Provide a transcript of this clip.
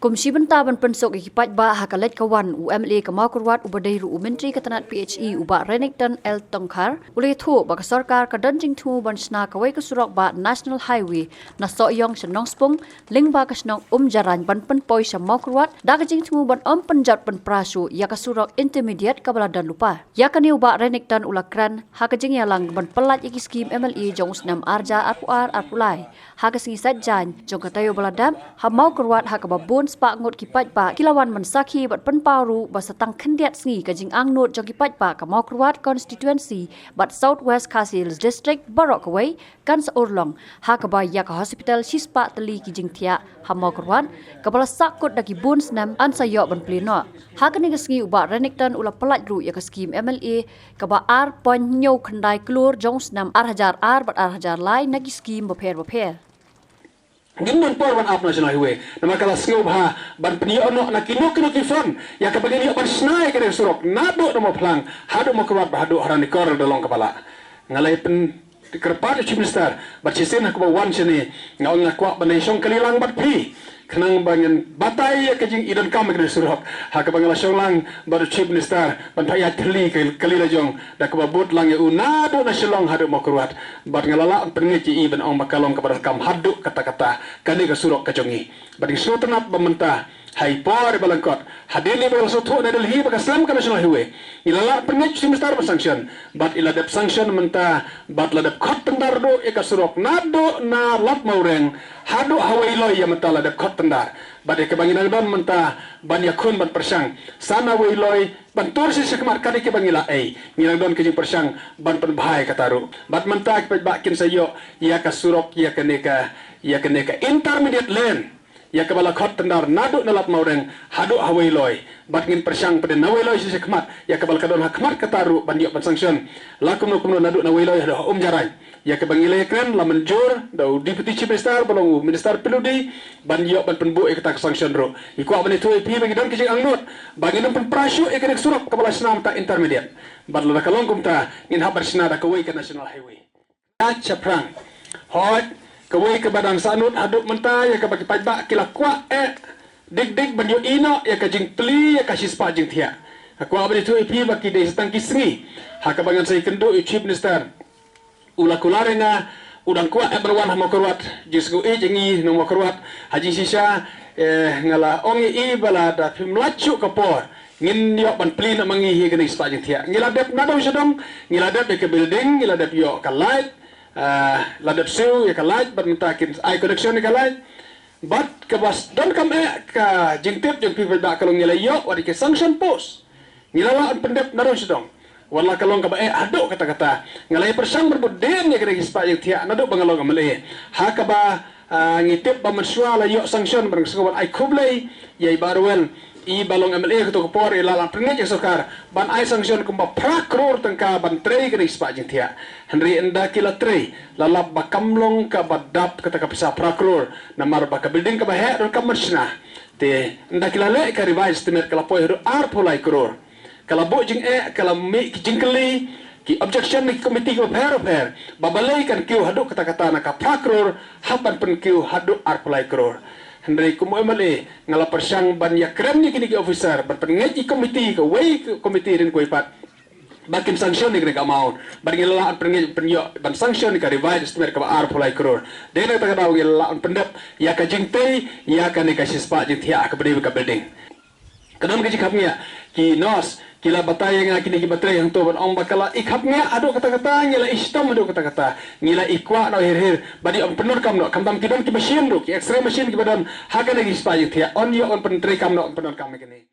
Komisi Benta ban pensok ikipat ba hakalet kawan UMLA Kamau Kurwat ubadai ru Menteri Ketanat PHE ubak Renington L Tongkar uleh thu bak sarkar kadanjing thu ban sna kawai kesurok ba National Highway na soyong senong spung ling ba kasnong jaran ban pen poi Kamau Kurwat da kajing thu ban penjat pen prasu ya kesurok intermediate kabaladan lupa ya kani ubak Renington ulakran hakajing yalang ban pelat iki skim MLA jong senam arja arpulai hakasingi sajjan jong katayo baladam Kamau Kurwat hakababun spak ngot kipat pa kilawan mensaki bat penparu basatang kendiat sengi kajing angnut jong kipat pa Kamau Kurwat constituency bat Southwest Kasils district Barok Kawai kan seurlong hakaba yak hospital sispa teli kijing tia Kamau Kurwat kepala sakut daki bun senam ansayok ban pleno hakani kesengi ubak Renington ula pelat ru yak skim MLA kaba ar pon nyau kendai kelur jong senam hajar bat hajar lai nagi skim beper Ginman por ban up national highway nama kala sngub ha ban pniyo no na kino kifon ya ka bagini ban snai ka surok nado no plang hado mo kwat hado harani kor dolong kepala ngalai pen kerpat chief minister bat sisen ha ko wan sini ngaw nga kwa ban song kalilang bat pi kenang bangen batai ya kajing idan kam ka surok ha ka bangala lang bat chief minister ban paya tli kalila jong da ka babut lang ya unado na silong hado mo kwat bat ngalala perngi iban ong makalong ka kam hado kata-kata kani ka surok kajongi bading sutanat bamenta hai por balangkot hadini bal soto na delhi bakaslam ka national highway ilala perngi minister sanction bat iladap sanction menta bat ladap khot tendar do e ka surok nado na lat maureng hado hawai loy ya menta ladap khot tendar bat ke banginang don menta ban yakun ban persang sana wai loy ban tur si sekmat kani ke bangila ngilang don ke persang ban pen bhai kataru bat menta ke bakin sayo ya ka surok ya keneka intermediate lane ya kebala khot tendar nadu nalat maureng hadu hawai loy bat ngin persang pada nawai loy si sekmat ya kebal kadon hakmat kataru bandiok ban sanction lakum nadu nawai loy hadu jarai ya ke bangile kren la menjur dau deputy chief minister balong minister peludi bandiok ban penbu e kata sanction ro iku abani tu pi bagi don kijing angnut bagi non pen prasu e kene surok kebala senam ta intermediate bat la kalong kumta ngin habar sinada kawai ke national highway chaprang hot kawai ke badan sanut haduk menta ya ke bagi pajak kila kwa dik banyo ino ya ke jing pli ya ke sispa jing thia aku abani tu ipi baki de setang kisri ha ke bangan sai kendo chief minister ula kularenga udang kwa berwan Kamau Kurwat jisgu jingi no Kurwat haji sisa ngala ongi bala da pimlachu kapor ngin yo ban pli na mangi hi ke sispa jing thia ngiladep nadong sedong ngiladep ke building ngiladep yo ka light ladap siu ya kalaj bermentakin air connection ya kalaj but kebas don kam ka jingtip jeng people dak kalong nilai yo wadi ke sanction post ngilala pendep narong sedong wala kalong ka aduk kata-kata ngalai persang berbuden ya kena kispa yang tiak naduk bangalong amale ha ka ba ngitip ba mensua la yo sanction bareng sekoban ai kublai ya ibarwel i balong MLA ketua kepor ilalang pernah je sokar ban ai sanction kumba prakror tengka ban trei kena ispa jeng tia Henry enda kila trei lalap bakamlong ka badap kata kapisa prakror namar baka building ka bahe don kamersna te enda kila le ka revise temer kala poi ru ar pulai kror kala bo jeng kala mi jingkeli ki objection ni komiti ko per babalai kan kiu haduk kata-kata na ka prakror haban pen kiu haduk ar pulai kror Hendrai kumu emale ngala persang ban ya kremnya kini ke officer berpengaji komiti ke wei komiti rin ko ipat bakin sanction ni kena mau bagi ngala pengaji penyo ban sanction ni ka revise estimate ka ar pulai kror dena ta kada ngala pendap ya ka jingtei ya ka ni ka sispa jing thia ka bedi ka building kadam ke jikapnya ki nos kila batay nga kini ki batay yang to ban ong bakala ikhapnya ado kata-kata ngila istom ado kata-kata ngila ikwa no hir badi om penur kam no kam kidon ki machine ro ki x-ray machine ki badon haga lagi spa thia on yo on pen kam no penur kam kini